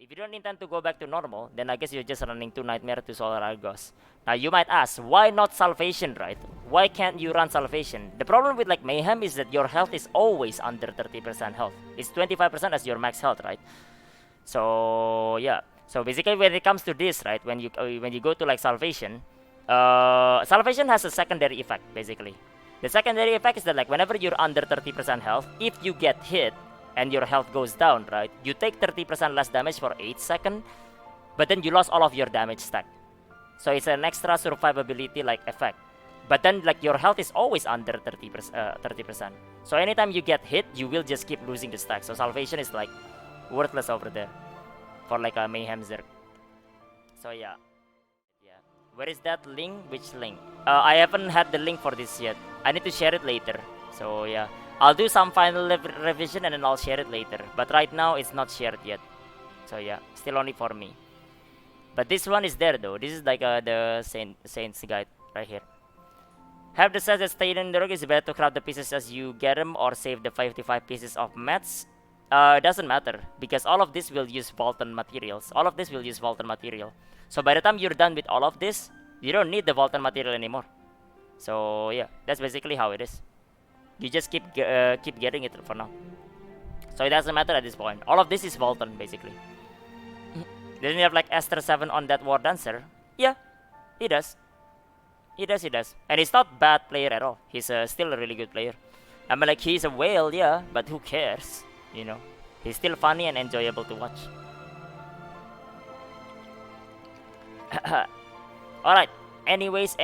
If you don't intend to go back to normal, then I guess you're just running to Nightmare to Solar Argos. Now you might ask, why not Salvation, right? Why can't you run Salvation? The problem with like Mayhem is that your health is always under 30% health. It's 25% as your max health, right? So yeah. So basically, when it comes to this, right, when you go to like Salvation, Salvation has a secondary effect basically. The secondary effect is that like whenever you're under 30% health, if you get hit and your health goes down, right, you take 30% less damage for 8 seconds, but then you lost all of your damage stack. So it's an extra survivability like effect. But then like your health is always under 30%. So anytime you get hit, you will just keep losing the stack. So Salvation is like worthless over there for like a Mayhem Zerg. So yeah. Yeah. Where is that link? Which link? I haven't had the link for this yet. I need to share it later. So yeah. I'll do some final revision and then I'll share it later. But right now it's not shared yet. So yeah, still only for me. But this one is there though. This is like the Saints guide right here. Have the sets that stayed in the rook. Is better to craft the pieces as you get them or save the 55 pieces of mats. It doesn't matter because all of this will use Volton materials. All of this will use Volton material. So by the time you're done with all of this, you don't need the Volton material anymore. So yeah, that's basically how it is. You just keep getting it for now. So it doesn't matter at this point. All of this is Volton basically. Doesn't he have like Esther 7 on that War Dancer? Yeah, he does. He does. And he's not bad player at all. He's still a really good player. I mean like he's a whale, yeah, but who cares? You know, he's still funny and enjoyable to watch. Alright. Anyways,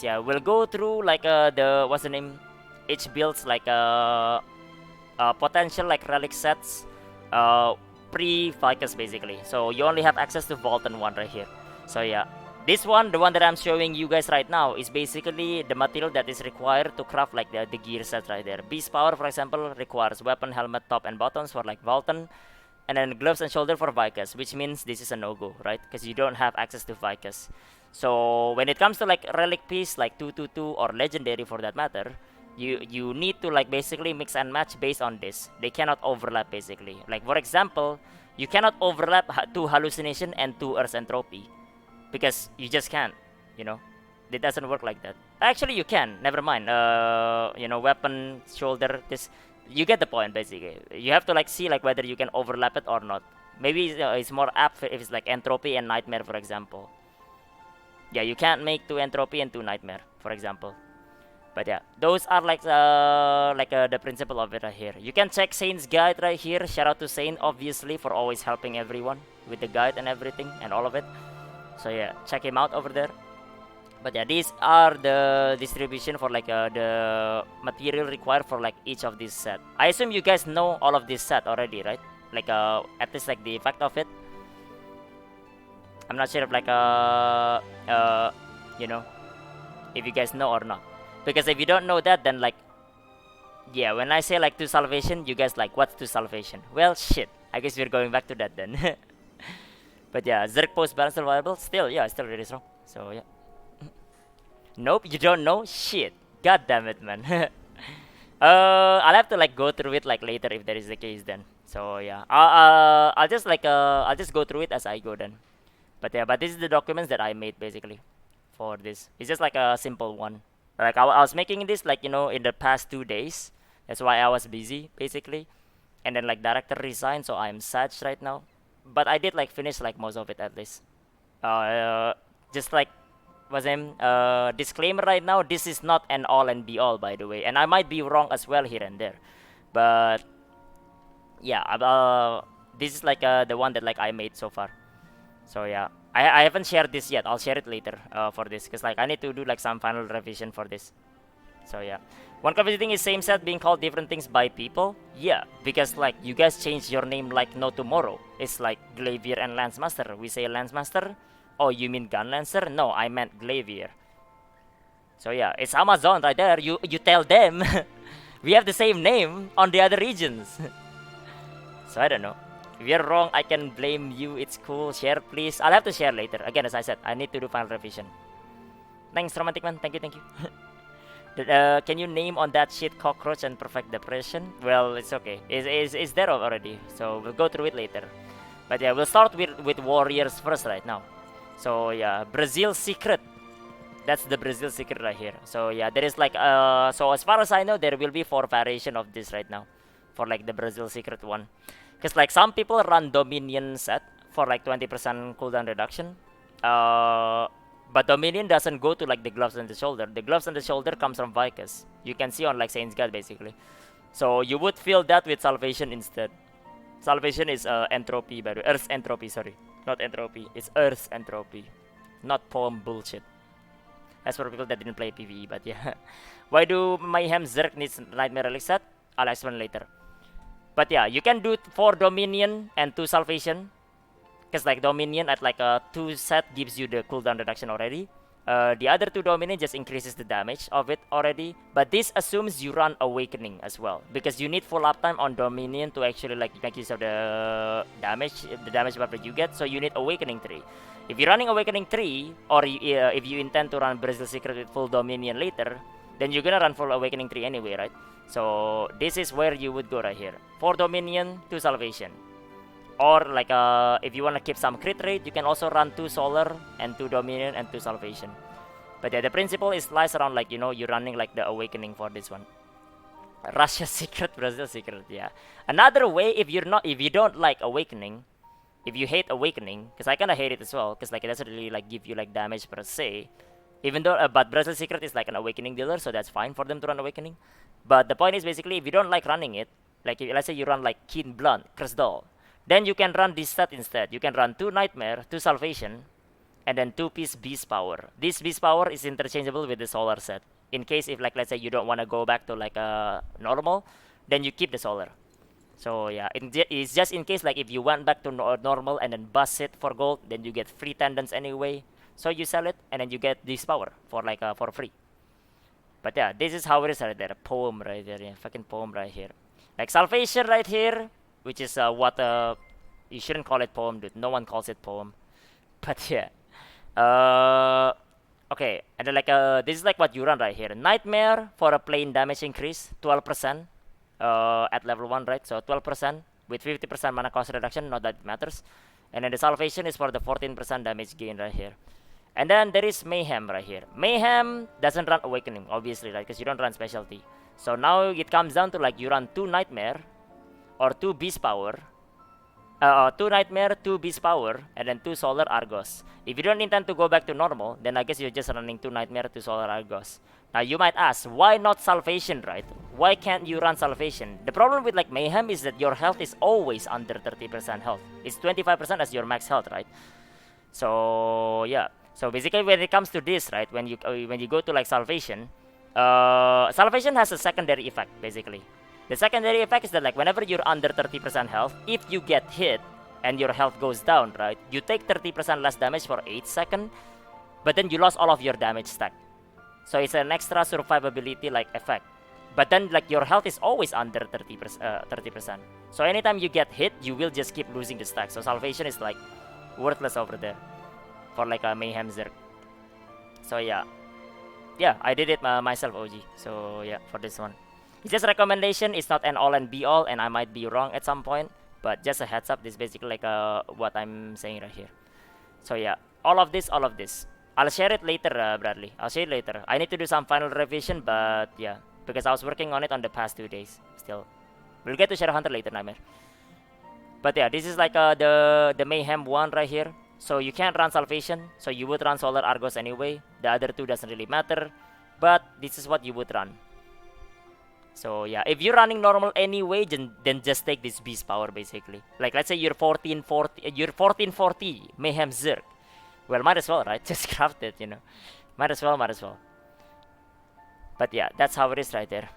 yeah, we'll go through like the what's the name? Each builds like potential like relic sets pre-Vicus basically. So you only have access to Volton 1 right here. So yeah. This one, the one that I'm showing you guys right now, is basically the material that is required to craft like the gear set right there. Beast Power, for example, requires weapon, helmet, top, and buttons for like Volton, and then gloves and shoulder for Vicus, which means this is a no-go, right? Because you don't have access to Vicus. So when it comes to like relic piece, like 222 or legendary for that matter, you need to like basically mix and match based on this. They cannot overlap basically. Like for example, you cannot overlap 2 hallucination and 2 earth entropy. Because you just can't, you know, it doesn't work like that. Actually, you can. Never mind. You know, weapon, shoulder. This, you get the point. Basically, you have to like see like whether you can overlap it or not. Maybe it's more apt if it's like entropy and nightmare, for example. Yeah, you can't make 2 entropy and 2 nightmare, for example. But yeah, those are like the principle of it right here. You can check Saint's guide right here. Shout out to Saint, obviously, for always helping everyone with the guide and everything and all of it. So yeah, check him out over there. But yeah, these are the distribution for like the material required for like each of these set. I assume you guys know all of this set already, right? Like at least like the effect of it. I'm not sure if like you know, if you guys know or not. Because if you don't know that, then like, yeah, when I say like to salvation, you guys like, what's to salvation? Well, shit. I guess we're going back to that then. But yeah, Zerg post balance survivable, still, yeah, still really strong. So yeah. Nope, you don't know? Shit. God damn it, man. I'll have to like go through it like later if that is the case then. So yeah, I'll just like I'll just go through it as I go then. But yeah, but this is the documents that I made basically for this. It's just like a simple one. Like I was making this like, you know, in the past 2 days. That's why I was busy basically. And then like director resigned, so I'm sad right now. But I did like finish like most of it at least. Just like was disclaimer right now. This is not an all and be all, by the way, and I might be wrong as well here and there. But yeah, this is like the one that like I made so far. So yeah, I haven't shared this yet. I'll share it later for this because like I need to do like some final revision for this. So yeah. One confusing thing is same set being called different things by people. Yeah, because like you guys changed your name like no tomorrow. It's like Glavier and Lancemaster. We say Lancemaster. Oh, you mean Gun Lancer? No, I meant Glavier. So yeah, it's Amazon right there. You tell them. We have the same name on the other regions. So I don't know. If you're wrong, I can blame you. It's cool. Share please. I'll have to share later. Again, as I said, I need to do final revision. Thanks, Romantic Man. Thank you. Can you name on that shit cockroach and perfect depression? Well, it's okay. It's there already, so we'll go through it later. But yeah, we'll start with warriors first right now. So yeah, Brazil secret. That's the Brazil secret right here. So yeah, there is like so as far as I know, there will be 4 variation of this right now, for like the Brazil secret one. Cause like some people run Dominion set for like 20% cooldown reduction. Uh, but Dominion doesn't go to like the gloves on the shoulder. The gloves on the shoulder comes from Vicus. You can see on like Saint's God basically. So you would feel that with Salvation instead. Salvation is entropy by the way. Earth's entropy, sorry. Not entropy. It's Earth's entropy. Not poem bullshit. As for people that didn't play PvE, but yeah. Why do Mayhem Zerg needs Nightmare Relic set? I'll explain later. But yeah, you can do 4 Dominion and 2 Salvation. Because like Dominion at like a 2 set gives you the cooldown reduction already. The other 2 Dominion just increases the damage of it already. But this assumes you run Awakening as well. Because you need full uptime on Dominion to actually like make use of the damage buff that you get. So you need Awakening 3. If you're running Awakening 3, or if you intend to run Brazil Secret with full Dominion later, then you're gonna run full Awakening 3 anyway, right? So this is where you would go right here. 4 Dominion, 2 Salvation. Or like if you wanna keep some crit rate, you can also run 2 Solar and 2 Dominion and 2 Salvation. But yeah, the principle is lies around like, you know, you're running like the Awakening for this one. Russia Secret, Brazil Secret, yeah. Another way, if you don't like Awakening, if you hate Awakening, because I kind of hate it as well, because like it doesn't really like give you like damage per se. Even though, but Brazil Secret is like an Awakening dealer, so that's fine for them to run Awakening. But the point is basically, if you don't like running it, like if, let's say you run like Keen Blunt, Crystal, then you can run this set instead. You can run 2 Nightmare, 2 Salvation, and then 2-piece Beast Power. This Beast Power is interchangeable with the Solar set. In case if like let's say you don't want to go back to like a normal, then you keep the Solar. So yeah, it's just in case like if you went back to normal and then bust it for gold, then you get free tendons anyway. So you sell it and then you get this power for like for free. But yeah, this is how it is right there. Poem right there, yeah, fucking poem right here. Like Salvation right here, which is what you shouldn't call it poem, dude. No one calls it poem. But yeah, okay, and then like this is like what you run right here. Nightmare for a plain damage increase, 12%. At level 1, right? So 12% with 50% mana cost reduction, not that it matters. And then the Salvation is for the 14% damage gain right here. And then there is Mayhem right here. Mayhem doesn't run Awakening, obviously, right? Because you don't run Specialty. So now it comes down to like you run 2 Nightmare or 2 Beast Power. 2 Nightmare, 2 Beast Power, and then 2 Solar Argos. If you don't intend to go back to normal, then I guess you're just running 2 Nightmare, 2 Solar Argos. Now you might ask, why not Salvation, right? Why can't you run Salvation? The problem with like Mayhem is that your health is always under 30% health. It's 25% as your max health, right? So yeah. So basically when it comes to this, right, when you go to like Salvation, Salvation has a secondary effect basically. The secondary effect is that like whenever you're under 30% health, if you get hit and your health goes down, right, you take 30% less damage for 8 seconds, but then you lost all of your damage stack. So it's an extra survivability like effect. But then like your health is always under 30%. So anytime you get hit, you will just keep losing the stack. So Salvation is like worthless over there for like a Mayhem Zerg. So yeah. Yeah, I did it myself, OG. So yeah, for this one. It's just a recommendation, it's not an all and be all, and I might be wrong at some point, but just a heads up, this is basically like what I'm saying right here. So yeah, all of this. I'll share it later, Bradley. I'll share it later. I need to do some final revision, but yeah, because I was working on it on the past 2 days still. We'll get to Shadowhunter later, Nightmare. But yeah, this is like the Mayhem one right here. So you can't run Salvation, so you would run Solar Argos anyway. The other 2 doesn't really matter, but this is what you would run. So yeah, if you're running normal anyway, then just take this Beast Power basically. Like let's say you're 1440 Mayhem Zerg. Well, might as well, right? Just craft it, you know. Might as well. But yeah, that's how it is right there.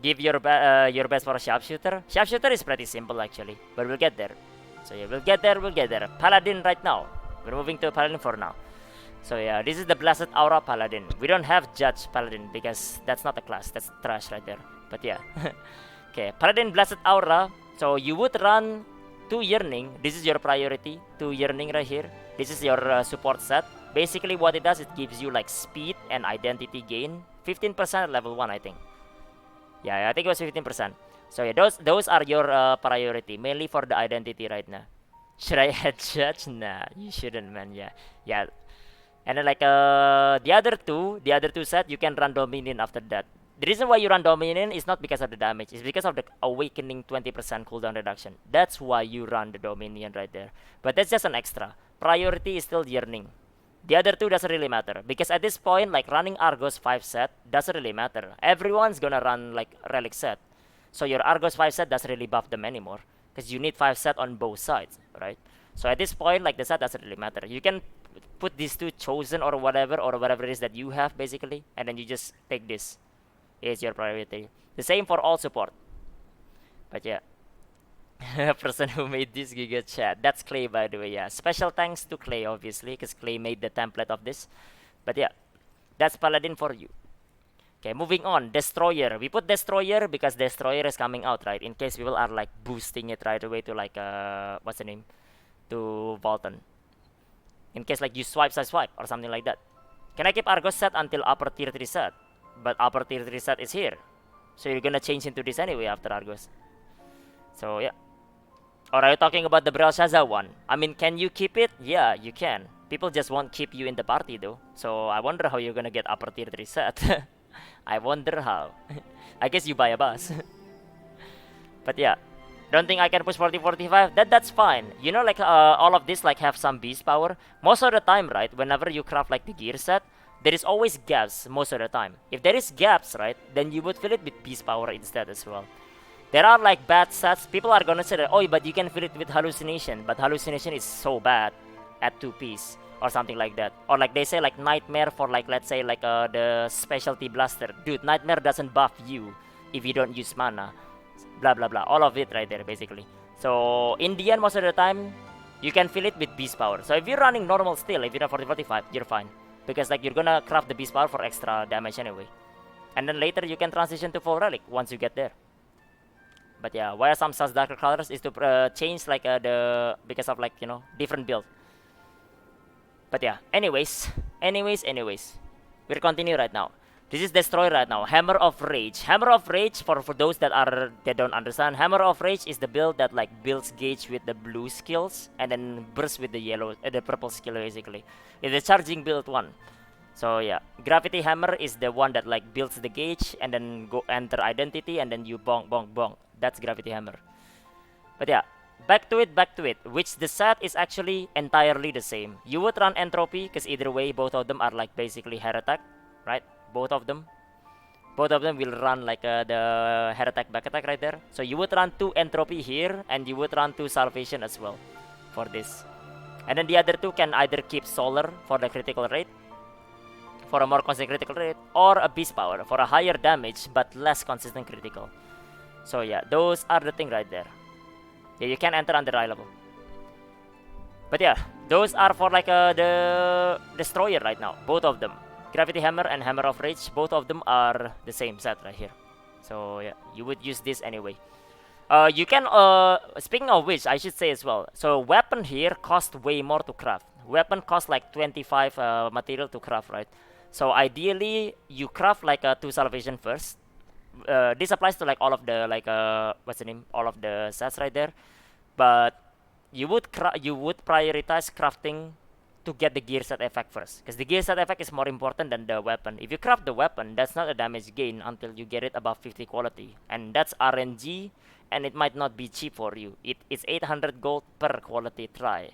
Give your best for a Sharpshooter. Sharpshooter is pretty simple actually, but we'll get there. So yeah, we'll get there. Paladin right now. We're moving to Paladin for now. So yeah, this is the Blessed Aura Paladin. We don't have Judge Paladin because that's not a class. That's trash right there. But yeah. Okay, Paladin Blessed Aura. So you would run 2 Yearning. This is your priority. 2 Yearning right here. This is your support set. Basically what it does, it gives you like speed and identity gain. 15% at level 1, I think. Yeah, I think it was 15%. So yeah, those are your priority. Mainly for the identity right now. Should I add judge? Nah, you shouldn't, man. Yeah, yeah. And then like the other two set you can run Dominion after that. The reason why you run Dominion is not because of the damage, it's because of the awakening 20% cooldown reduction. That's why you run the Dominion right there. But that's just an extra. Priority is still Yearning. The other two doesn't really matter because at this point, like running Argos 5 set doesn't really matter. Everyone's gonna run like Relic set, so your Argos 5 set doesn't really buff them anymore because you need 5 set on both sides, right? So at this point, like the set doesn't really matter. You can put these two chosen or whatever it is that you have basically, and then you just take this is your priority. The same for all support. But yeah, person who made this Giga chat. That's Clay, by the way. Yeah, special thanks to Clay, obviously, because Clay made the template of this. But yeah, that's Paladin for you. Okay, moving on. Destroyer. We put Destroyer because Destroyer is coming out, right? In case people are like boosting it right away to like what's the name? To Volton. In case like you swipe or something like that. Can I keep Argos set until upper tier 3 set? But upper tier 3 set is here. So you're gonna change into this anyway after Argos. So yeah. Or are you talking about the Belshazzar one? I mean, can you keep it? Yeah, you can. People just won't keep you in the party though. So I wonder how you're gonna get upper tier 3 set. I wonder how. I guess you buy a bus. But yeah. Don't think I can push 40-45? That's fine. You know, like all of this like have some beast power. Most of the time, right? Whenever you craft like the gear set, there is always gaps most of the time. If there is gaps, right, then you would fill it with beast power instead as well. There are like bad sets. People are gonna say that, oh, but you can fill it with hallucination. But hallucination is so bad at 2 piece or something like that. Or like they say like nightmare for like let's say like the specialty blaster. Dude, nightmare doesn't buff you if you don't use mana. Blah blah blah. All of it right there basically. So in the end, most of the time, you can fill it with beast power. So if you're running normal still, if you're 40-45, you're fine. Because like you're gonna craft the beast power for extra damage anyway. And then later you can transition to full relic once you get there. But yeah, why are some such darker colors is to change like the because of like you know different build. But yeah, anyways, we'll continue right now. This is Destroy right now. Hammer of Rage. Hammer of Rage for those that don't understand. Hammer of Rage is the build that like builds gauge with the blue skills and then burst with the yellow, the purple skill basically. It's a charging build one. So yeah, Gravity Hammer is the one that like builds the gauge and then go enter identity and then you bonk bonk bonk. That's Gravity Hammer. But yeah, back to it. Which the set is actually entirely the same. You would run Entropy because either way both of them are like basically Heretic, right? Both of them will run like the Heretic back attack right there. So you would run 2 Entropy here and you would run 2 Salvation as well for this. And then the other 2 can either keep Solar for the critical rate, for a more consistent critical rate, or a Beast Power for a higher damage but less consistent critical. So yeah, those are the thing right there. Yeah, you can enter under eye level. But yeah, those are for like the Destroyer right now, both of them. Gravity Hammer and Hammer of Rage, both of them are the same set right here. So yeah, you would use this anyway. You can, speaking of which, I should say as well. So weapon here cost way more to craft. Weapon cost like 25 material to craft, right? So ideally, you craft like 2 Salvation first. This applies to like all of the like what's the name? All of the sets right there. But you would prioritize crafting to get the gear set effect first, because the gear set effect is more important than the weapon. If you craft the weapon, that's not a damage gain until you get it above 50 quality, and that's RNG, and it might not be cheap for you. It's 800 gold per quality try,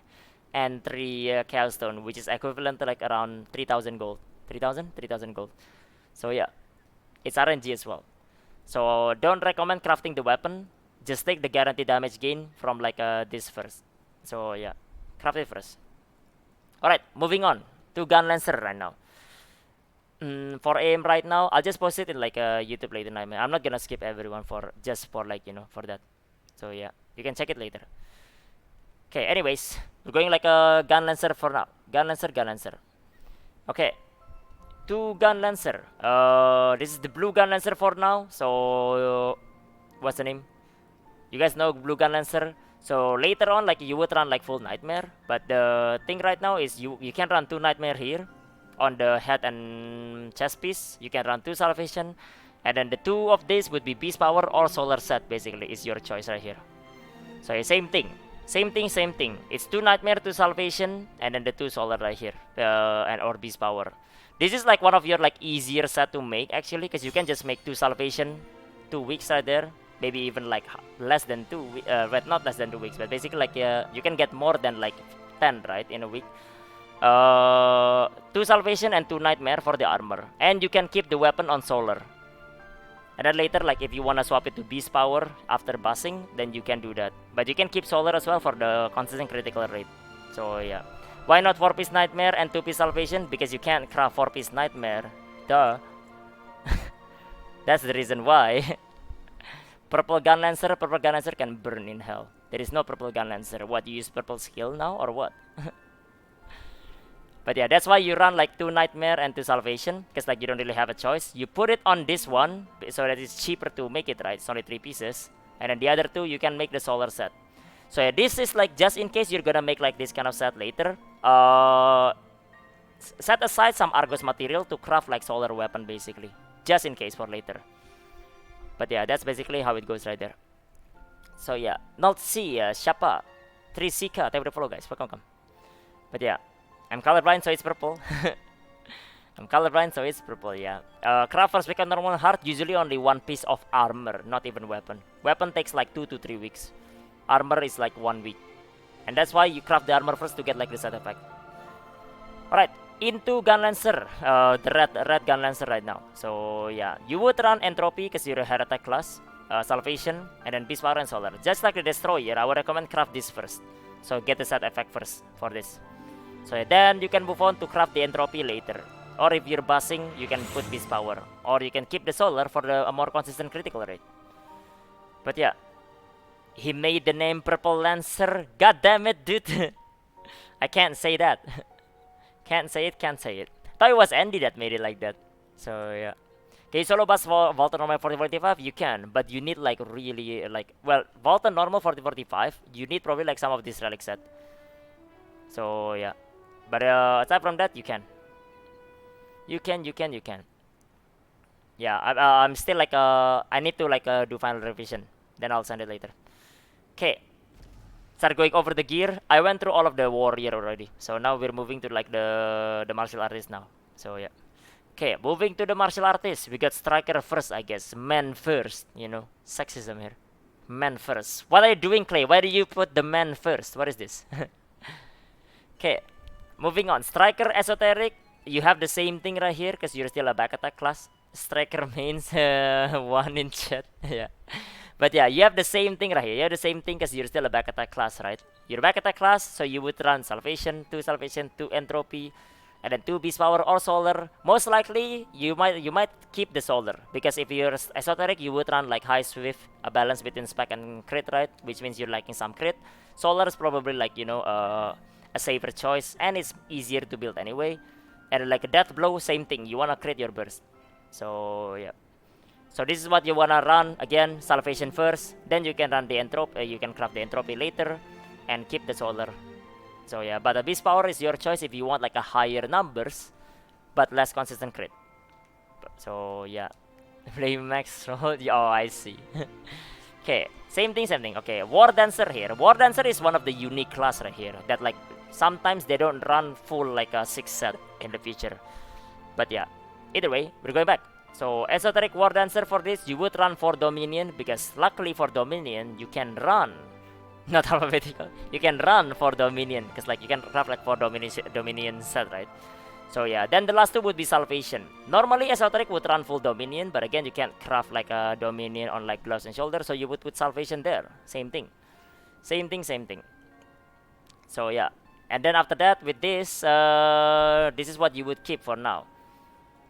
and 3 Chaos Stone, which is equivalent to like around 3,000 gold. 3,000 gold. So yeah, it's RNG as well. So don't recommend crafting the weapon. Just take the guaranteed damage gain from like this first. So yeah, craft it first. Alright, moving on to Gun Lancer right now. For aim right now, I'll just post it in like a YouTube later night. I'm not gonna skip everyone for just for like you know for that. So yeah, you can check it later. Okay, anyways, we're going like a Gun Lancer for now. Gun Lancer. Okay, to Gun Lancer. This is the blue Gun Lancer for now. So what's the name? You guys know blue Gun Lancer. So later on, like you would run like full Nightmare, but the thing right now is you can run 2 Nightmare here on the head and chest piece. You can run 2 Salvation, and then the 2 of these would be Beast Power or Solar set. Basically, is your choice right here. So same thing, Same thing, same thing. It's 2 Nightmare, 2 Salvation, and then the 2 Solar right here, and or Beast Power. This is like one of your like easier set to make actually, because you can just make 2 Salvation, 2 weeks right there. Maybe even like less than 2, but not less than 2 weeks, but basically like you can get more than like 10 right in a week. 2 Salvation and 2 Nightmare for the armor, and you can keep the weapon on Solar. And then later, like if you wanna swap it to Beast Power after buzzing, then you can do that. But you can keep Solar as well for the consistent critical rate. So yeah. Why not 4-piece Nightmare and 2-piece Salvation? Because you can't craft 4-piece Nightmare. Duh. That's the reason why. Purple Gun Lancer can burn in hell. There is no Purple Gun Lancer. What, you use purple skill now or what? But yeah, that's why you run like 2 Nightmare and 2 Salvation, because like you don't really have a choice. You put it on this one so that it's cheaper to make it, right? It's only 3 pieces. And then the other 2 you can make the Solar set. So yeah, this is like just in case you're gonna make like this kind of set later. Set aside some Argos material to craft like Solar weapon basically. Just in case for later. But yeah, that's basically how it goes right there. So yeah, Not C, Shapa, 3 Sika, thank you for the follow guys, welcome. But yeah, I'm colorblind so it's purple. I'm colorblind so it's purple, yeah. Craft first weekend normal heart, usually only 1 piece of armor, not even weapon. Weapon takes like 2 to 3 weeks. Armor is like 1 week. And that's why you craft the armor first to get like the side effect. Alright, into Gun Lancer, the red Gun Lancer right now. So yeah, you would run Entropy because you're a Heretic class, Salvation, and then Beast Power and Solar. Just like the Destroyer, I would recommend craft this first. So get the side effect first for this. So yeah, then you can move on to craft the Entropy later. Or if you're buzzing, you can put Beast Power. Or you can keep the Solar for a more consistent critical rate. But yeah, he made the name Purple Lancer. God damn it, dude. I can't say that. Can't say it. Thought it was Andy that made it like that. So yeah. Can you solo bus Volta normal 4045? You can, but you need like really like, well, Volta normal 4045. You need probably like some of this relic set. So yeah. But aside from that, you can. You can. Yeah, I'm still like I need to like do final revision. Then I'll send it later. Okay. Start going over the gear. I went through all of the warrior already. So now we're moving to like the martial artist now. So yeah. Okay, moving to the martial artist. We got striker first, I guess. Man first, you know. Sexism here. Man first. What are you doing, Clay? Why do you put the man first? What is this? Okay. Moving on. Striker esoteric. You have the same thing right here because you're still a back attack class. Striker mains 1 in chat. Yeah. But yeah, you have the same thing right here. You have the same thing because you're still a back attack class, right? You're a back attack class, so you would run Salvation, 2 Salvation, 2 Entropy, and then 2 Beast Power or Solar. Most likely, you might keep the Solar, because if you're esoteric, you would run like High Swift, a balance between spec and crit, right? Which means you're liking some crit. Solar is probably like, you know, a safer choice, and it's easier to build anyway. And like a Death Blow, same thing. You wanna crit your burst. So yeah. So this is what you wanna run. Again, Salvation first, then you can run the Entropy. You can craft the Entropy later, and keep the Solar. So yeah, but the Beast Power is your choice if you want like a higher numbers, but less consistent crit. So yeah, Flame Max roll. Oh, I see. Okay, same thing. Okay, War Dancer here. War Dancer is one of the unique class right here that like sometimes they don't run full like a 6 set in the future. But yeah, either way, we're going back. So esoteric War Dancer for this, you would run for Dominion, because luckily for Dominion you can run, not alphabetical. You can run for Dominion because like you can craft like for Dominion set, right? So yeah, then the last 2 would be Salvation. Normally esoteric would run full Dominion, but again you can't craft like a Dominion on like gloves and shoulders, so you would put Salvation there. Same thing. So yeah, and then after that with this, this is what you would keep for now.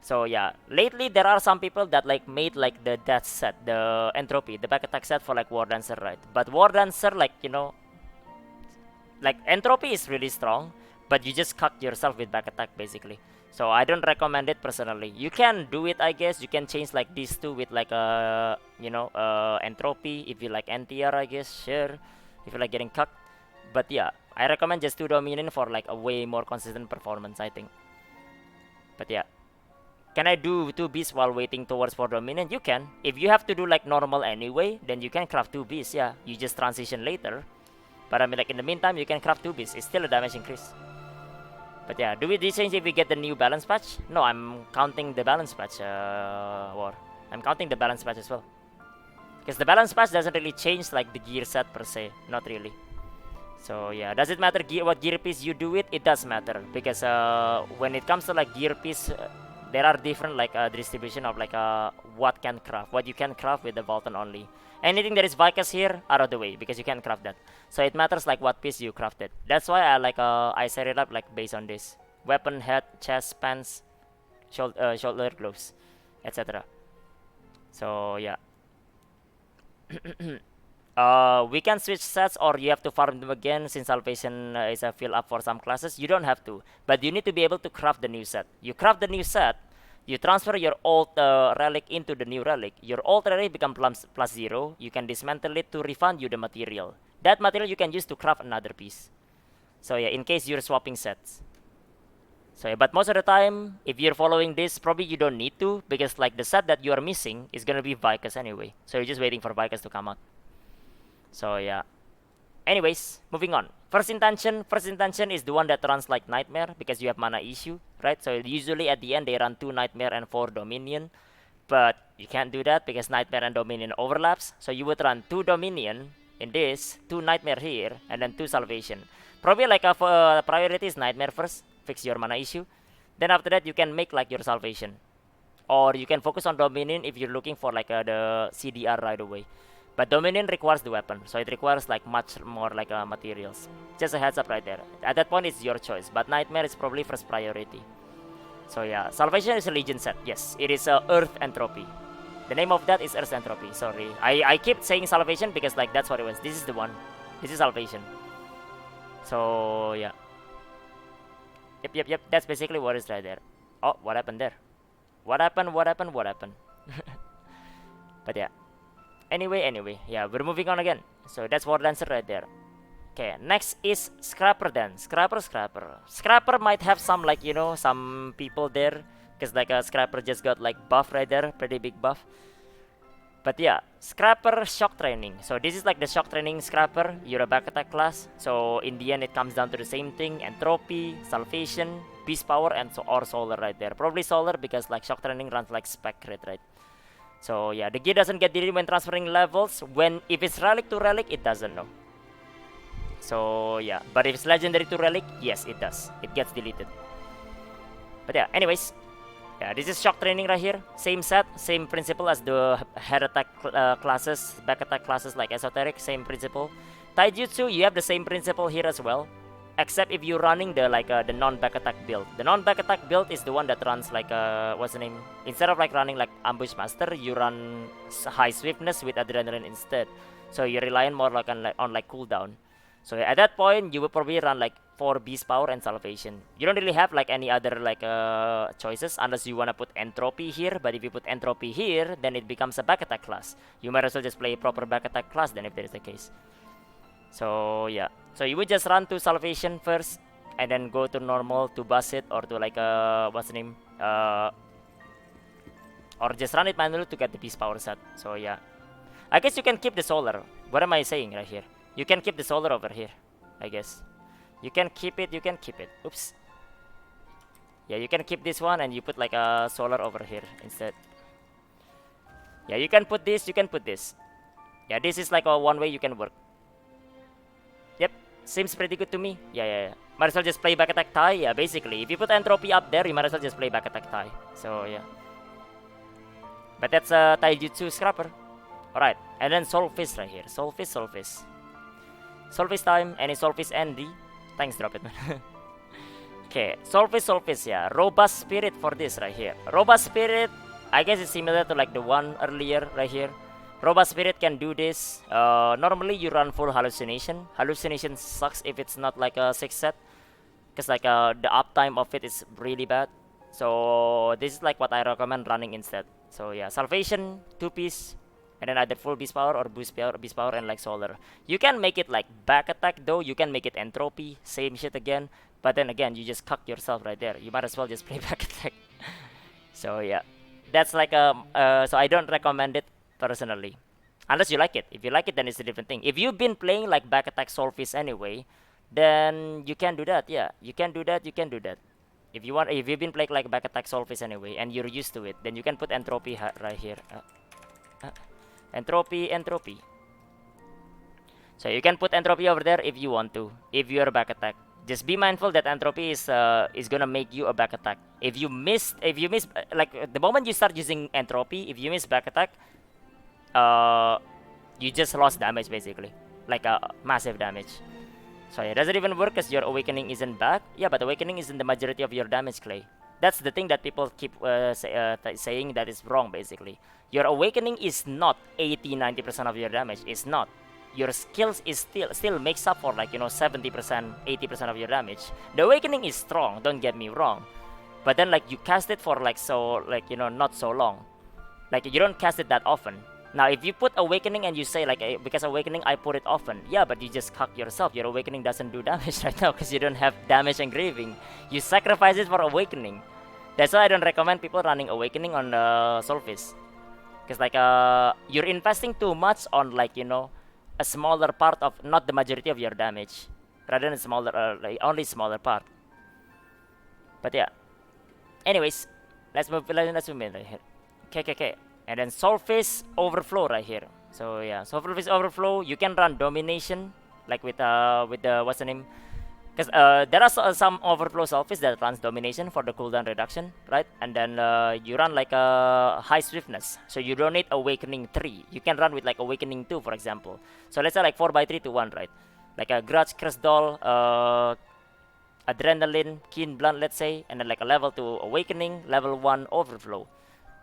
So yeah, lately there are some people that like made like the death set, the Entropy, the back attack set for like War Dancer, right? But War Dancer, like, you know, like Entropy is really strong, but you just cut yourself with back attack basically. So I don't recommend it personally. You can do it, I guess. You can change like these 2 with like a, you know, Entropy if you like NTR, I guess. Sure, if you like getting cut. But yeah, I recommend just 2 Dominion for like a way more consistent performance, I think. But yeah. Can I do 2 beasts while waiting towards for Dominion? You can. If you have to do like normal anyway, then you can craft 2 beasts, yeah. You just transition later. But I mean, like in the meantime, you can craft 2 beasts. It's still a damage increase. But yeah, do we change if we get the new balance patch? No, I'm counting the balance patch, War. I'm counting the balance patch as well. Because the balance patch doesn't really change like the gear set per se. Not really. So yeah, does it matter what gear piece you do it? It does matter. Because when it comes to like gear piece, there are different like distribution of like what you can craft with the Vulcan only. Anything that is Vicus here, out of the way, because you can't craft that. So it matters like what piece you crafted. That's why I set it up like based on this: weapon, head, chest, pants, shoulder gloves, etc. So yeah. We can switch sets, or you have to farm them again since Salvation is a fill up for some classes. You don't have to, but you need to be able to craft the new set. You craft the new set, you transfer your old relic into the new relic. Your old relic becomes plus 0. You can dismantle it to refund you the material. That material you can use to craft another piece. So yeah, in case you're swapping sets. So yeah, but most of the time, if you're following this, probably you don't need to, because like the set that you are missing is gonna be Vicus anyway. So you're just waiting for Vicus to come out. So yeah. Anyways, moving on. First intention is the one that runs like Nightmare because you have mana issue, right? So usually at the end they run 2 Nightmare and 4 Dominion, but you can't do that because Nightmare and Dominion overlaps. So you would run 2 Dominion in this, 2 Nightmare here, and then 2 Salvation. Probably like a priority is Nightmare first, fix your mana issue. Then after that you can make like your Salvation, or you can focus on Dominion if you're looking for like the CDR right away. But Dominion requires the weapon, so it requires like much more like materials. Just a heads up right there. At that point, it's your choice, but Nightmare is probably first priority. So yeah, Salvation is a Legion set. Yes, it is Earth Entropy. The name of that is Earth Entropy. Sorry, I keep saying Salvation because like that's what it was. This is the one. This is Salvation. So yeah. Yep. That's basically what is right there. Oh, what happened there? What happened? But yeah. Anyway, yeah, we're moving on again. So that's War Dancer right there. Okay, next is Scrapper then. Scrapper might have some like, you know, some people there. Because like Scrapper just got like buff right there. Pretty big buff. But yeah, Scrapper Shock Training. So this is like the Shock Training Scrapper. You're a back attack class. So in the end it comes down to the same thing. Entropy, Salvation, Beast Power, and or Solar right there. Probably Solar because like Shock Training runs like Spec Crit, right? So yeah, the gear doesn't get deleted when transferring levels. If it's relic to relic, it doesn't know. So yeah, but if it's legendary to relic, yes, it does. It gets deleted. But yeah, anyways, yeah, this is Shock Training right here. Same set, same principle as the head attack classes, back attack classes like Esoteric. Same principle. Taijutsu, you have the same principle here as well. Except if you're running the the non-back attack build. The non-back attack build is the one that runs like what's the name? Instead of like running like Ambush Master, you run High Swiftness with Adrenaline instead. So you're relying more like on cooldown. So at that point, you will probably run like 4 Beast Power and Salvation. You don't really have like any other like choices unless you wanna put Entropy here. But if you put Entropy here, then it becomes a back attack class. You might as well just play a proper back attack class then if that is the case. So yeah, so you would just run to Salvation first, and then go to normal to bust it, or to like what's the name, or just run it manually to get the Beast Power set. So yeah, I guess you can keep the Solar. What am I saying right here? You can keep the Solar over here, I guess. You can keep it. Oops. Yeah, you can keep this one, and you put like a Solar over here instead. Yeah, you can put this. Yeah, this is like one way you can work. Yep, seems pretty good to me. Yeah. Might as well just play back attack Tai. Yeah, basically, if you put Entropy up there, you might as well just play back attack Tai. So yeah. But that's Taijutsu Scrapper. Alright, and then Soulfist right here. Soulfist. Soulfist time. Any Soulfist Andy? Thanks, drop it, man. Okay, Soulfist, yeah. Robust Spirit for this right here. Robust Spirit, I guess it's similar to like the one earlier right here. Robust Spirit can do this. Normally you run full Hallucination. Hallucination sucks if it's not like a 6 set, because like the uptime of it is really bad. So this is like what I recommend running instead. So yeah, Salvation 2-piece, and then either full Beast Power or Beast Power and like Solar. You can make it like back attack though. You can make it Entropy, same shit again. But then again, you just cuck yourself right there. You might as well just play back attack. So yeah, that's like so I don't recommend it personally. Unless you like it. If you like it, then it's a different thing. If you've been playing like back attack Solfis anyway, then you can do that. Yeah, you can do that. You can do that. If you want, if you've been playing like back attack Solfis anyway, and you're used to it, then you can put entropy right here. Entropy, entropy. So you can put entropy over there if you want to. If you're a back attack, just be mindful that entropy is gonna make you a back attack. If you miss, like the moment you start using entropy, if you miss back attack, you just lost damage basically, like a massive damage. So yeah, does it even work because your awakening isn't back? Yeah, but awakening isn't the majority of your damage, Clay. That's the thing that people keep saying that is wrong basically. Your awakening is not 80-90% of your damage. It's not. Your skills is still makes up for like 70%, 80% of your damage. The awakening is strong, don't get me wrong, but then like you cast it for like not so long, like you don't cast it that often. Now if you put awakening and you say like because awakening I put it often, yeah, but you just cuck yourself. Your awakening doesn't do damage right now because you don't have damage engraving. You sacrifice it for awakening. That's why I don't recommend people running awakening on Solfis, because like you're investing too much on like a smaller part of, not the majority of your damage, rather than smaller like only smaller part. But yeah, anyways, let's move in right here. Okay, and then Solfis overflow right here. So yeah, Solfis overflow, you can run domination like with the what's the name, because there are some overflow Solfis that runs domination for the cooldown reduction, right? And then you run like a high swiftness, so you don't need awakening 3. You can run with like awakening 2, for example. So let's say like 4x3 to 1, right? Like a grudge, curse doll, adrenaline, keen blunt, let's say, and then like a level 2 awakening, level 1 overflow,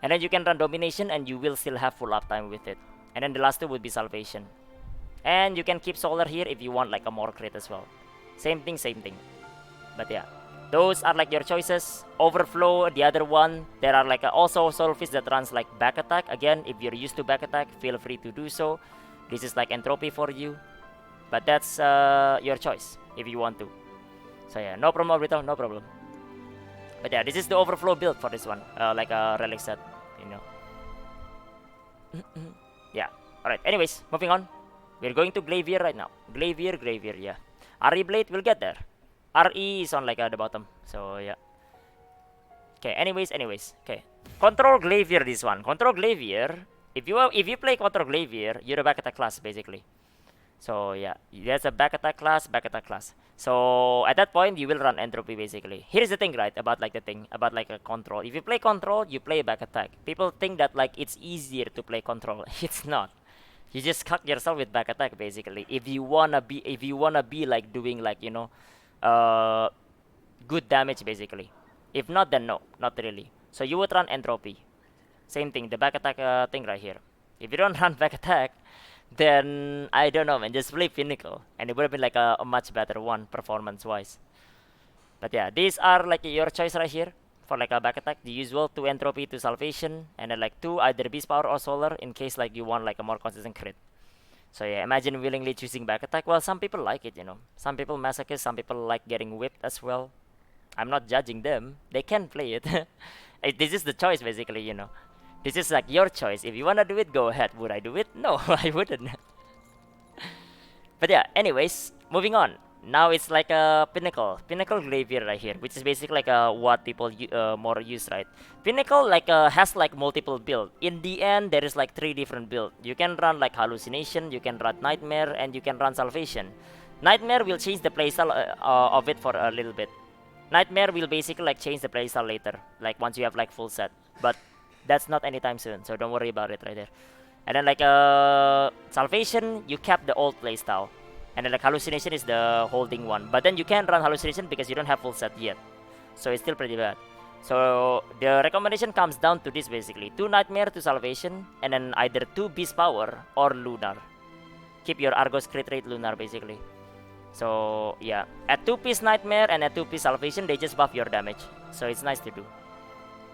and then you can run domination and you will still have full uptime with it. And then the last two would be salvation, and you can keep solar here if you want like a more crit as well. Same thing. But yeah, those are like your choices. Overflow, the other one, there are like also Solfis that runs like back attack. Again, if you're used to back attack, feel free to do so. This is like entropy for you, but that's your choice if you want to. So yeah, no problem, Brito, no problem. But yeah, this is the overflow build for this one, like a relic set, Yeah. Alright, anyways, moving on. We're going to Glavier right now. Glavier, yeah. RE Blade, we'll get there. RE is on like the bottom, so yeah. Okay, anyways. Okay. Control Glavier, this one. Control Glavier, if you play Control Glavier, you're a back attack class, basically. So yeah, there's a back attack class. So at that point, you will run entropy basically. Here's the thing, right? About like a control. If you play control, you play back attack. People think that like it's easier to play control. It's not. You just cuck yourself with back attack basically. If you wanna be like doing like good damage basically. If not, then no, not really. So you would run entropy. Same thing, the back attack thing right here. If you don't run back attack, then I don't know, man. Just play Pinnacle, and it would have been like a much better one performance-wise. But yeah, these are like your choice right here for like a back attack. The usual 2 entropy, 2 salvation, and then like 2 either beast power or solar in case like you want like a more consistent crit. So yeah, imagine willingly choosing back attack. Well, some people like it, Some people masochist, some people like getting whipped as well. I'm not judging them. They can play it. This is the choice basically, This is like your choice. If you wanna do it, go ahead. Would I do it? No, I wouldn't. But yeah, anyways, moving on. Now it's like a Pinnacle Glavier right here, which is basically like what people more use, right? Pinnacle like has like multiple build. In the end, there is like 3 different build. You can run like hallucination, you can run nightmare, and you can run salvation. Nightmare will change the playstyle of it for a little bit. Nightmare will basically like change the playstyle later, like once you have like full set. But that's not anytime soon, so don't worry about it right there. And then like salvation, you kept the old playstyle, and then like hallucination is the holding one. But then you can run hallucination because you don't have full set yet, so it's still pretty bad. So the recommendation comes down to this basically: 2 nightmare, 2 salvation, and then either 2 beast power or lunar. Keep your Argos crit rate lunar basically. So yeah, at 2-piece nightmare and at 2-piece salvation, they just buff your damage, so it's nice to do.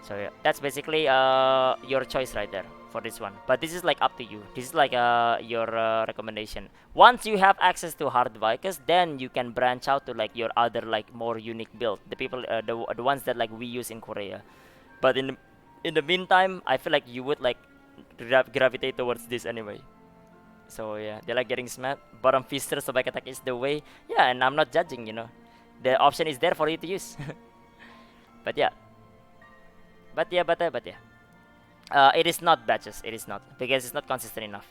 So yeah, that's basically your choice right there for this one. But this is like up to you. This is like your recommendation. Once you have access to hard Vicus, then you can branch out to like your other like more unique build. The people, the ones that like we use in Korea. But in the meantime, I feel like you would like gravitate towards this anyway. So yeah, they like getting smacked. Bottom Fister so back attack is the way. Yeah, and I'm not judging, The option is there for you to use. But yeah. But yeah. It is not batches. It is not. Because it's not consistent enough.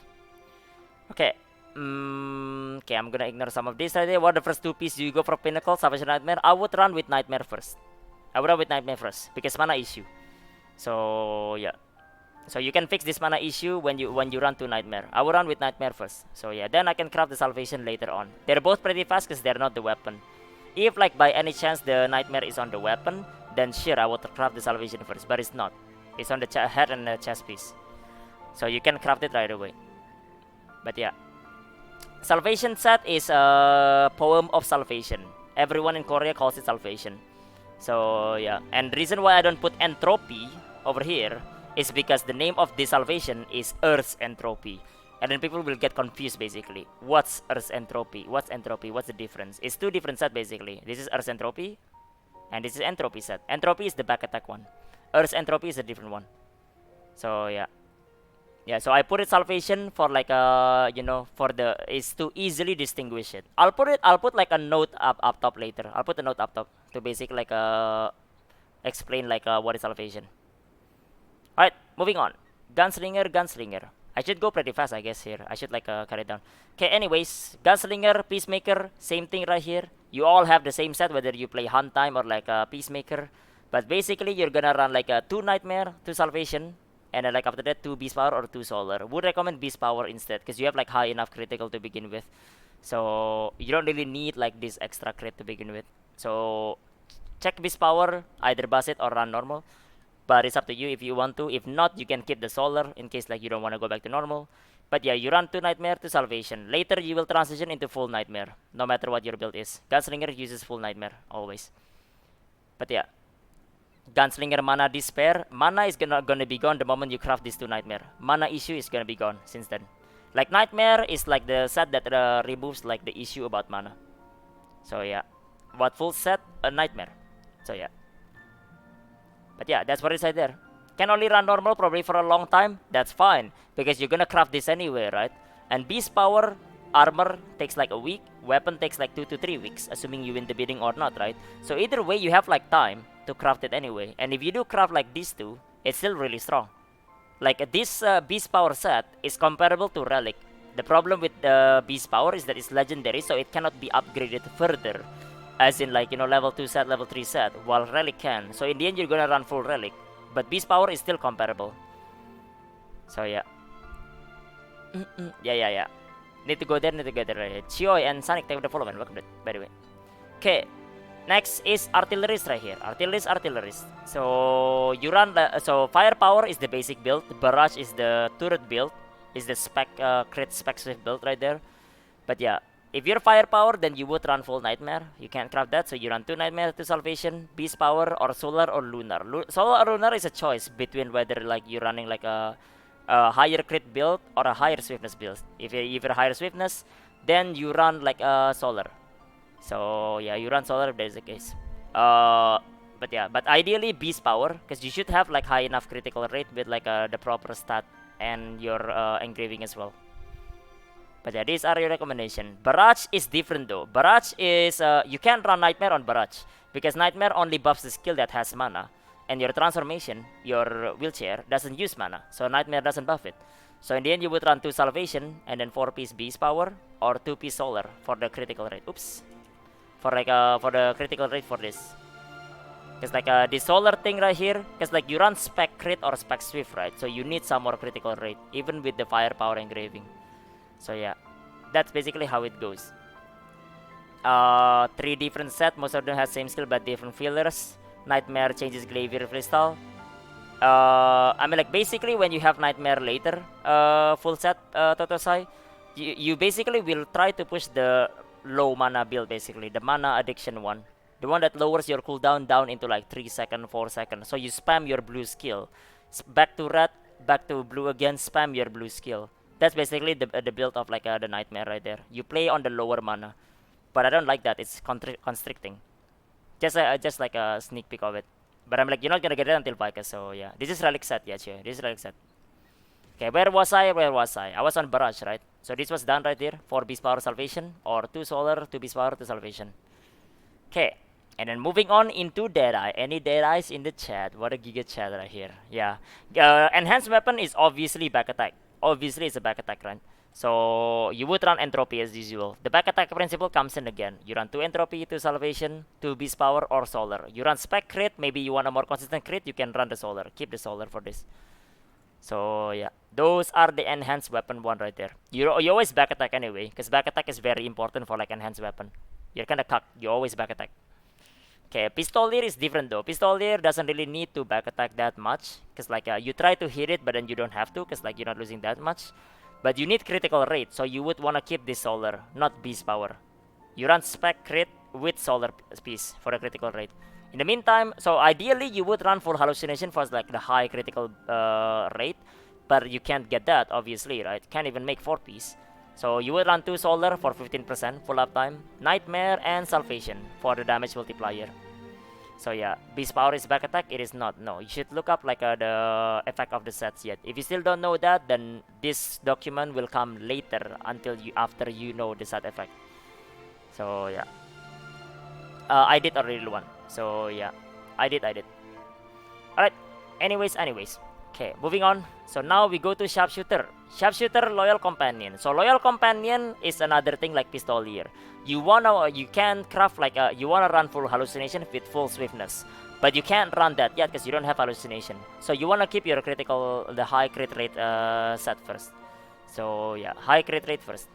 Okay. Okay, I'm gonna ignore some of this right there. What are the first two pieces? Do you go for Pinnacle, Salvation Nightmare? I would run with Nightmare first. I would run with Nightmare first. Because mana issue. So yeah. So you can fix this mana issue when you run to Nightmare. I will run with Nightmare first. So yeah, then I can craft the Salvation later on. They're both pretty fast because they're not the weapon. If like by any chance the Nightmare is on the weapon, then sure I would craft the Salvation first. But it's not. It's on the head and the chest piece. So you can craft it right away. But yeah. Salvation set is a poem of salvation. Everyone in Korea calls it salvation. So yeah, and the reason why I don't put entropy over here is because the name of this salvation is Earth's entropy. And then people will get confused basically. What's Earth's entropy? What's entropy? What's the difference? It's two different sets basically. This is Earth's entropy, and this is entropy set. Entropy is the back attack one. Earth's entropy is a different one. So yeah. Yeah, so I put it salvation for like for the is to easily distinguish it. I'll put like a note up top later. I'll put a note up top to basically like explain like what is salvation. Alright, moving on. Gunslinger. I should go pretty fast, I guess, here. I should like cut it down. Okay, anyways, Gunslinger, Peacemaker, same thing right here. You all have the same set, whether you play Hunt Time or like Peacemaker. But basically, you're gonna run like a 2 Nightmare, 2 Salvation, and then like after that, 2 Beast Power or 2 Solar. Would recommend Beast Power instead, because you have like high enough critical to begin with. So, you don't really need like this extra crit to begin with. So, check Beast Power, either bust it or run normal. But it's up to you if you want to. If not, you can keep the Solar in case like you don't want to go back to normal. But yeah, you run to Nightmare to Salvation. Later, you will transition into full Nightmare, no matter what your build is. Gunslinger uses full Nightmare, always. But yeah. Gunslinger Mana Despair. Mana is gonna be gone the moment you craft this to Nightmare. Mana issue is gonna be gone since then. Like Nightmare is like the set that removes like the issue about mana. So yeah. What full set? A Nightmare. So yeah. But yeah, that's what it's right there. Can only run normal probably for a long time. That's fine. Because you're gonna craft this anyway, right? And Beast Power, armor takes like a week. Weapon takes like 2 to 3 weeks. Assuming you win the bidding or not, right? So either way, you have like time to craft it anyway. And if you do craft like these two, it's still really strong. Like this Beast Power set is comparable to Relic. The problem with the Beast Power is that it's legendary, so it cannot be upgraded further. As in like, level 2 set, level 3 set, while Relic can. So in the end, you're gonna run full Relic. But Beast Power is still comparable. So yeah. Yeah. Need to go there. Right. Chioi and Sonic, thank you for the follow, man. Welcome, by the way. Okay. Next is Artillerist right here. Artillerist. So you run so Firepower is the basic build. Barrage is the turret build. Is the crit spec swift build right there. But yeah. If you're Firepower, then you would run full Nightmare. You can't craft that, so you run 2 Nightmare to Salvation, Beast Power, or Solar or Lunar. Solar or Lunar is a choice between whether like you're running like a higher crit build or a higher swiftness build. If you're higher swiftness, then you run like a Solar. So yeah, you run Solar if there's a case. But ideally Beast Power, because you should have like high enough critical rate with like the proper stat and your engraving as well. But yeah, these are your recommendation. Barrage is different though. Barrage is, you can't run Nightmare on Barrage. Because Nightmare only buffs the skill that has mana. And your transformation, your wheelchair, doesn't use mana. So Nightmare doesn't buff it. So in the end, you would run 2 Salvation, and then 4-piece Beast Power, or 2-piece Solar for the critical rate. Oops. For like, for the critical rate for this. Because like, the Solar thing right here, because like you run Spec Crit or Spec Swift, right? So you need some more critical rate, even with the Firepower engraving. So yeah, that's basically how it goes. 3 different set, most of them have same skill but different fillers. Nightmare changes Glavier Crystal. I mean like basically when you have Nightmare later, full set Totosai, you basically will try to push the low mana build basically, the mana addiction one. The one that lowers your cooldown down into like 3 seconds, 4 seconds. So you spam your blue skill. Back to red, back to blue again, spam your blue skill. That's basically the build of like the Nightmare right there. You play on the lower mana, but I don't like that. It's constricting. Just like a sneak peek of it. But I'm like, you're not gonna get it until Pika. So yeah, this is Relic set. Yeah, sure. This is Relic set. Okay, where was I? Where was I? I was on Barrage, right? So this was done right here. 4 Beast Power Salvation, or 2 Solar, 2 Beast Power, 2 Salvation. Okay, and then moving on into Deadeye. Any Deadeyes in the chat? What a giga chat right here. Yeah. Enhanced Weapon is obviously back attack. Obviously, it's a back attack, right? So you would run Entropy as usual. The back attack principle comes in again. You run 2 Entropy, 2 Salvation, 2 Beast Power, or Solar. You run Spec Crit. Maybe you want a more consistent crit. You can run the Solar. Keep the Solar for this. So yeah, those are the enhanced weapon one right there. You always back attack anyway, because back attack is very important for like enhanced weapon. You're kind of cucked. You always back attack. Okay, Pistolier is different though. Pistolier doesn't really need to back attack that much, because like you try to hit it, but then you don't have to, because like you're not losing that much. But you need critical rate, so you would want to keep this Solar, not Beast Power. You run Spec Crit with Solar piece for a critical rate. In the meantime, so ideally you would run full hallucination for like the high critical rate, but you can't get that obviously, right? Can't even make 4 piece. So you would run 2 Solar for 15% full uptime, Nightmare and Salvation for the damage multiplier. So yeah, Beast Power is back attack. It is not. No, you should look up like the effect of the sets yet. If you still don't know that, then this document will come later until after you know the set effect. So yeah, I did already one. So yeah, I did. Alright, anyways. Okay, moving on. So now we go to Sharpshooter. Sharpshooter, Loyal Companion. So Loyal Companion is another thing like Pistolier. You can craft like you wanna run full hallucination with full swiftness, but you can't run that yet because you don't have hallucination. So you wanna keep your the high crit rate set first. So yeah, high crit rate first.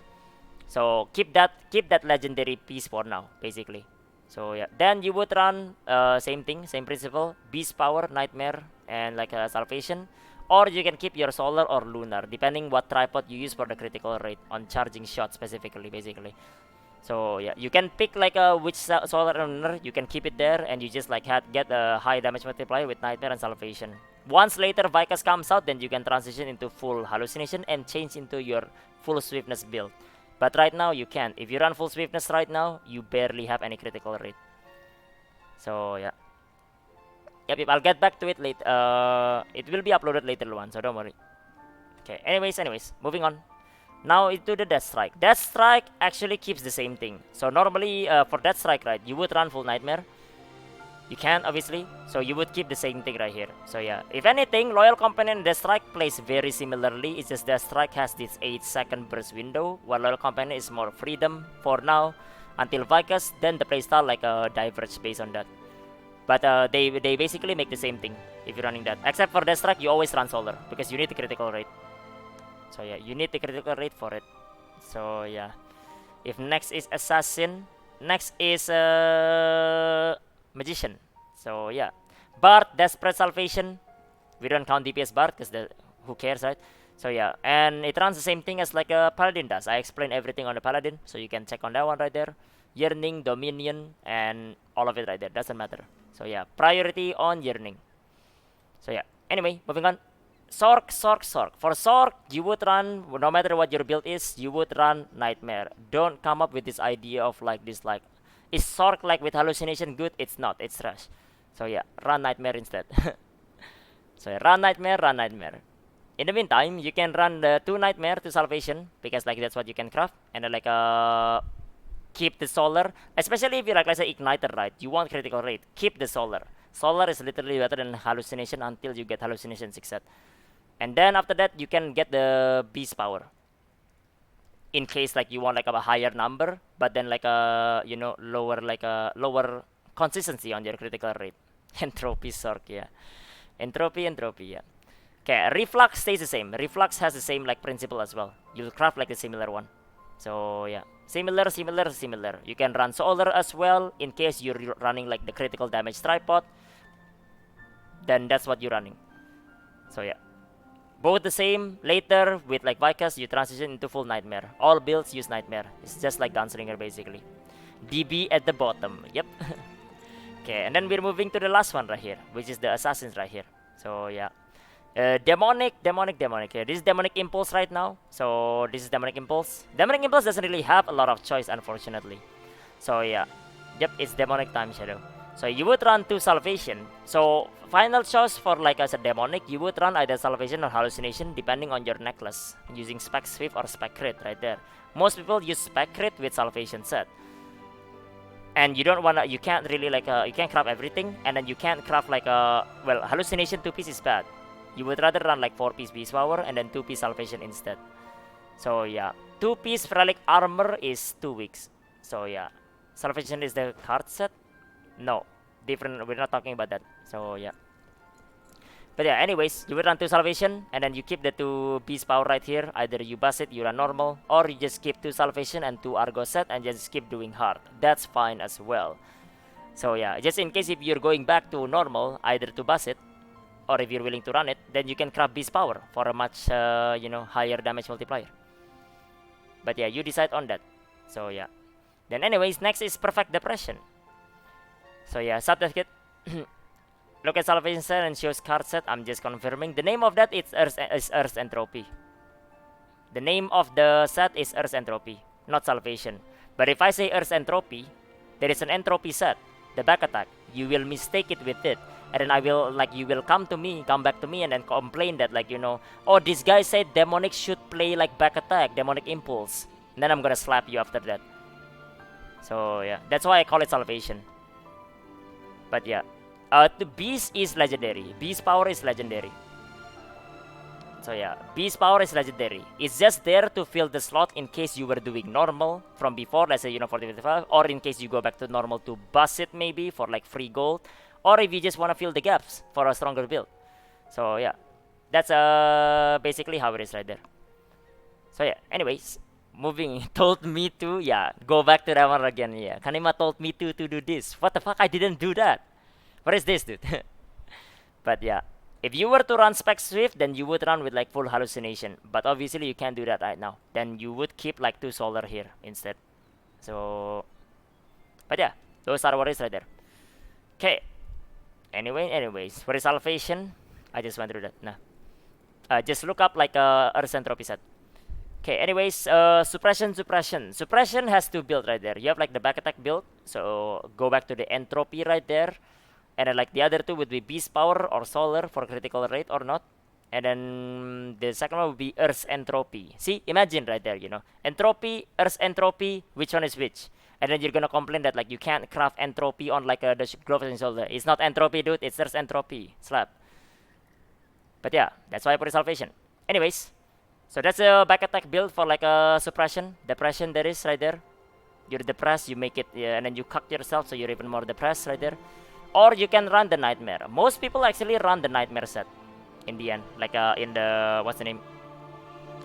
So keep that legendary piece for now, basically. So yeah, then you would run same thing, same principle, Beast Power, Nightmare, and like Salvation. Or you can keep your Solar or Lunar, depending what tripod you use for the critical rate on charging shots specifically, basically. So yeah, you can pick like which Solar and Lunar, you can keep it there, and you just like get a high damage multiplier with Nightmare and Salvation. Once later Vicus comes out, then you can transition into full hallucination and change into your full swiftness build. But right now you can't. If you run full swiftness right now, you barely have any critical rate. So yeah. Yep, I'll get back to it later. It will be uploaded later on, so don't worry. Okay, anyways, moving on. Now into the Death Strike. Death Strike actually keeps the same thing. So normally for Death Strike, right, you would run full Nightmare. You can obviously, so you would keep the same thing right here. So yeah, if anything, Loyal Companion and Death Strike plays very similarly. It's just Death Strike has this 8-second burst window, while Loyal Companion is more freedom for now until Vicus. Then the playstyle like diverge based on that. But they basically make the same thing if you're running that. Except for Death Strike, you always run Solar because you need the critical rate. So yeah, you need the critical rate for it. So yeah, if next is Assassin, next is Magician. So yeah, Bard, Desperate Salvation. We don't count DPS Bard because who cares, right? So yeah, and it runs the same thing as like a Paladin does. I explained everything on the Paladin, so you can check on that one right there. Yearning, Dominion, and all of it right there. Doesn't matter. So yeah, priority on Yearning. So yeah, anyway, moving on. Sork. For Sork, you would run, no matter what your build is, you would run Nightmare. Don't come up with this idea of like this, like, is Sork like with hallucination good? It's not, it's trash. So yeah, run Nightmare instead. So yeah, run Nightmare. In the meantime, you can run the 2 Nightmare to Salvation, because like that's what you can craft. And then like keep the Solar, especially if you're like, let's say Igniter, right? You want critical rate, keep the Solar. Solar is literally better than hallucination until you get hallucination 6 set. And then after that, you can get the Beast Power. In case like you want like a higher number, but then like lower consistency on your critical rate. Entropy Sork, yeah. Entropy, yeah. Okay, Reflux stays the same. Reflux has the same like principle as well. You'll craft like a similar one. So yeah, similar. You can run Solar as well in case you're running like the critical damage tripod. Then that's what you're running. So yeah, both the same. Later with like Vicus, you transition into full Nightmare. All builds use Nightmare. It's just like Gunslinger basically. DB at the bottom. Yep. Okay, and then we're moving to the last one right here, which is the Assassins right here. So yeah. Demonic. Yeah, this is Demonic Impulse right now. So this is Demonic Impulse. Demonic Impulse doesn't really have a lot of choice, unfortunately. So yeah, yep, it's Demonic Time Shadow. So you would run 2 Salvation. So final choice for like as a demonic, you would run either Salvation or Hallucination depending on your necklace, using Spec Swift or Spec Crit right there. Most people use Spec Crit with Salvation set. And you don't wanna, you can't really like, you can't craft everything, and then you can't craft like a, well, Hallucination 2-piece is bad. You would rather run like 4-piece Beast Power and then 2-piece Salvation instead. So yeah, 2-piece Relic Armor is 2 weeks. So yeah, Salvation is the card set. No, different. We're not talking about that. So yeah. But yeah, anyways, you will run 2 Salvation, and then you keep the 2 Beast Power right here. Either you bust it, you run normal, or you just keep 2 Salvation and 2 Argo set, and just keep doing hard. That's fine as well. So yeah, just in case if you're going back to normal, either to bust it, or if you're willing to run it, then you can craft Beast Power for a much, higher damage multiplier. But yeah, you decide on that. So yeah. Then anyways, next is Perfect Depression. So yeah, subset kit. Look at Salvation set and shows card set. I'm just confirming. The name of that is Earth Entropy. The name of the set is Earth Entropy, not Salvation. But if I say Earth Entropy, there is an Entropy set, the back attack. You will mistake it with it. And then you will come back to me and then complain that oh, this guy said Demonic should play like back attack, Demonic Impulse. And then I'm gonna slap you after that. So yeah, that's why I call it Salvation. But yeah, the Beast is legendary. Beast Power is legendary. So yeah, Beast Power is legendary. It's just there to fill the slot in case you were doing normal from before, let's say 40-55, or in case you go back to normal to bust it maybe for like free gold, or if you just want to fill the gaps for a stronger build. So yeah, that's basically how it is right there. So yeah, anyways, moving. Told me to, yeah, go back to that one again. Yeah, Kanima told me to do this. What the fuck? I didn't do that. What is this, dude? But yeah, if you were to run Spec Swift, then you would run with like full Hallucination. But obviously you can't do that right now. Then you would keep like 2 Solar here instead. So, but yeah, those are what is right there. Okay. Anyways, for the Salvation, I just went through that. Nah. Just look up like Earth Entropy set. Okay, anyways, Suppression. Suppression has 2 build right there. You have like the back attack build, so go back to the Entropy right there. And then like the other 2 would be Beast Power or Solar for critical rate or not. And then the second one would be Earth Entropy. See, imagine right there, Entropy, Earth Entropy, which one is which? And then you're gonna complain that like you can't craft Entropy on like the Gloves and Shoulder. It's not Entropy, dude, it's Earth Entropy. Slap. But yeah, that's why I put a Salvation. Anyways, so that's a back attack build for like a Suppression. Depression there is right there. You're depressed, you make it, and then you cuck yourself so you're even more depressed right there. Or you can run the Nightmare. Most people actually run the Nightmare set in the end. Like in the, what's the name?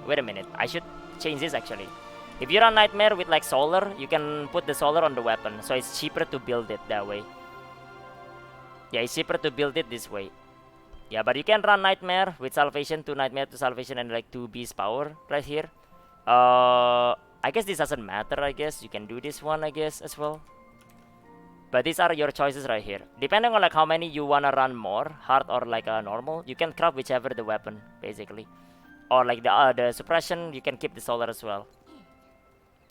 Wait a minute, I should change this actually. If you run Nightmare with like Solar, you can put the Solar on the weapon. So it's cheaper to build it that way. Yeah, it's cheaper to build it this way. Yeah, but you can run Nightmare with Salvation, 2 Nightmare to Salvation, and like 2 Beast Power right here. I guess this doesn't matter, I guess. You can do this one, I guess, as well. But these are your choices right here. Depending on like how many you wanna run more, hard or like normal, you can craft whichever the weapon, basically. Or like the Suppression, you can keep the Solar as well.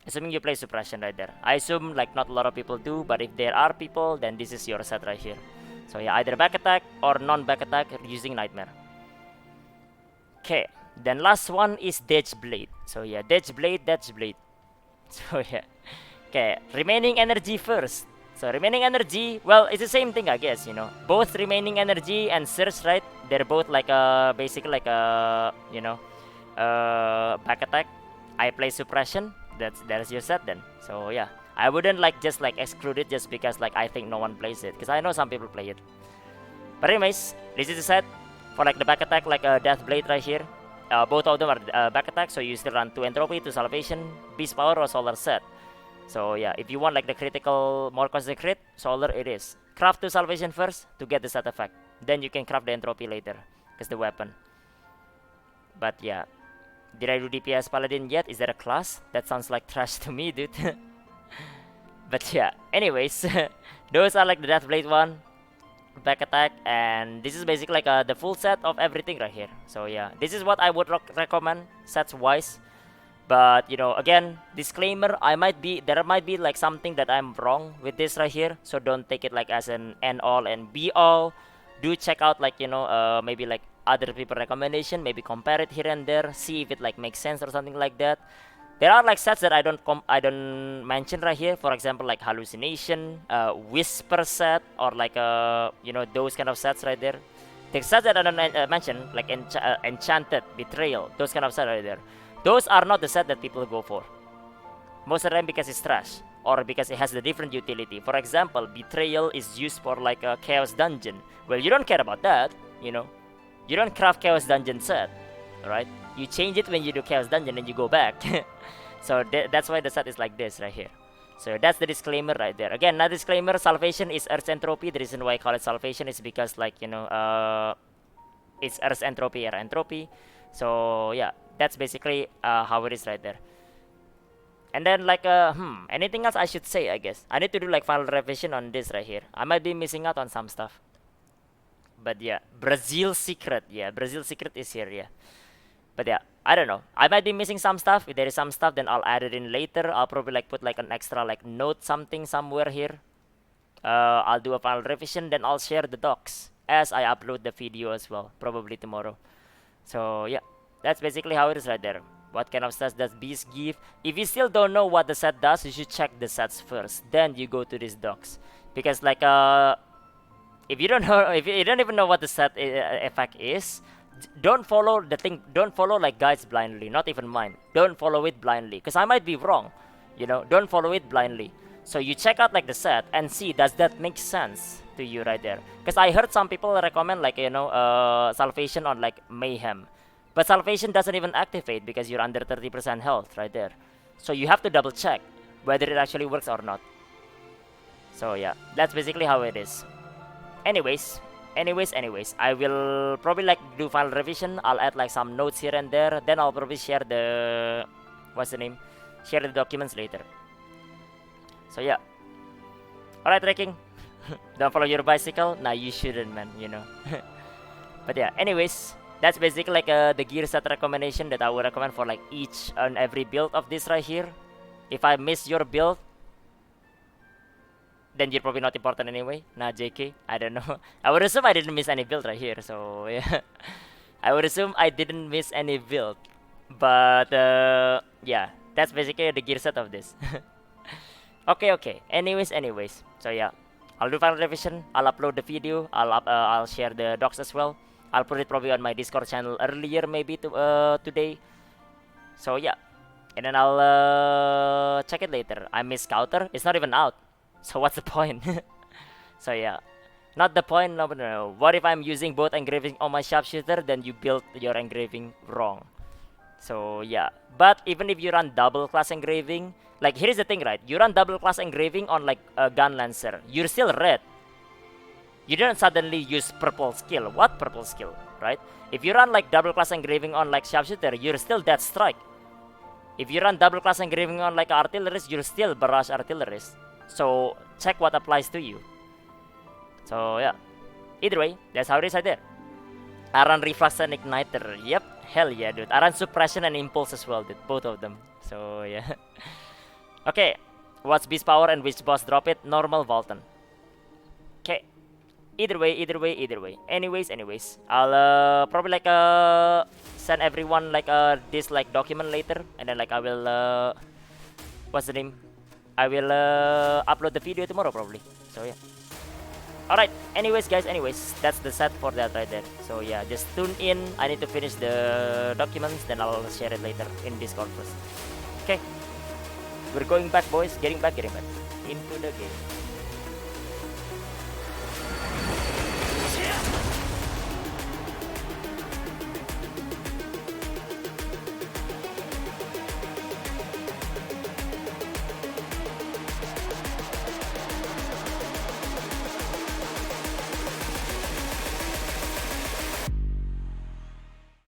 Assuming you play Suppression right there. I assume like not a lot of people do, but if there are people, then this is your set right here. So yeah, either back attack or non-back attack using Nightmare. Okay, then last one is Death Blade. So yeah, Death Blade. So yeah, okay, remaining energy first. So remaining energy, well, it's the same thing, I guess. Both remaining energy and Surge, right? They're both like basically like back attack. I play Suppression. That's your set then. So yeah, I wouldn't like just like exclude it just because like I think no one plays it, because I know some people play it. But anyways, this is the set for like the back attack, like a Death Blade right here. Both of them are back attack, so you still run 2 Entropy, 2 Salvation, Beast Power or Solar set. So yeah, if you want like the critical, more constant crit, Solar it is. Craft 2 Salvation first to get the set effect. Then you can craft the Entropy later, because the weapon. But yeah, did I do DPS Paladin yet? Is that a class? That sounds like trash to me, dude. But yeah, anyways, those are like the Death Blade one, back attack, and this is basically like the full set of everything right here. So yeah, this is what I would recommend sets wise. But you know, again, disclaimer, there might be like something that I'm wrong with this right here, so don't take it like as an end all and be all. Do check out like, you know, maybe like other people recommendation, maybe compare it here and there, see if it like makes sense or something like that. There are like sets that I don't mention right here. For example, like hallucination, whisper set, or like you know, those kind of sets right there. The sets that I don't mention, like enchanted, betrayal, those kind of sets right there. Those are not the set that people go for. Most of the time because it's trash or because it has a different utility. For example, betrayal is used for like a chaos dungeon. Well, you don't care about that, you know. You don't craft chaos dungeon set, right? You change it when you do chaos dungeon and you go back. So that's why the set is like this right here. So that's the disclaimer right there. Again, another disclaimer: salvation is Earth's entropy. The reason why I call it salvation is because, like, you know, it's Earth's entropy or entropy. So yeah, that's basically how it is right there. And then like anything else I should say? I guess I need to do like final revision on this right here. I might be missing out on some stuff. But yeah, Brazil secret. Yeah, Brazil secret is here. Yeah. But yeah, I don't know. I might be missing some stuff. If there is some stuff, then I'll add it in later. I'll probably like put like an extra like note something somewhere here. I'll do a final revision, then I'll share the docs as I upload the video as well, probably tomorrow. So yeah, that's basically how it is right there. What kind of stats does Beast give? If you still don't know what the set does, you should check the sets first. Then you go to these docs, because like if you don't know, if you don't even know what the set effect is, don't follow the thing. Don't follow like guides blindly. Not even mine. Don't follow it blindly, because I might be wrong. You know, don't follow it blindly. So you check out like the set and see, does that make sense to you right there? Because I heard some people recommend like, you know, salvation on like mayhem, but salvation doesn't even activate because you're under 30% health right there. So you have to double check whether it actually works or not. So yeah, that's basically how it is. Anyways, I will probably like do final revision. I'll add like some notes here and there. Then I'll probably share the share the documents later. So yeah. Alright, trekking. Don't follow your bicycle. Nah, you shouldn't, man. You know. But yeah. Anyways, that's basically like the gear set recommendation that I would recommend for like each and every build of this right here. If I miss your build, then you're probably not important anyway. Nah, JK, I don't know. I would assume I didn't miss any build right here. So yeah, I would assume I didn't miss any build. But yeah, that's basically the gear set of this. Okay. Anyways. So yeah, I'll do final revision. I'll upload the video. I'll share the docs as well. I'll put it probably on my Discord channel earlier, maybe today. So yeah, and then I'll check it later. I miss Scouter. It's not even out. So what's the point? So yeah, not the point. No. What if I'm using both engraving on my sharpshooter? Then you built your engraving wrong. So yeah, but even if you run double class engraving, like here's the thing, right? You run double class engraving on like a gun lancer, you're still red. You didn't suddenly use purple skill. What purple skill, right? If you run like double class engraving on like sharpshooter, you're still dead strike. If you run double class engraving on like artillerist, you're still barrage artillerist. So check what applies to you. So yeah, either way, that's how it is right there. I run reflux and igniter. Yep, hell yeah, dude. I run suppression and impulse as well, dude. Both of them. So yeah. Okay, what's beast power and which boss drop it? Normal Volton. Okay. Either way. Anyways, I'll probably like send everyone like this like document later, and then like I will what's the name? I will upload the video tomorrow probably. So yeah. Alright, anyways guys, that's the set for that right there. So yeah, just tune in. I need to finish the documents, then I'll share it later in Discord first. Okay, we're going back, boys. Getting back into the game.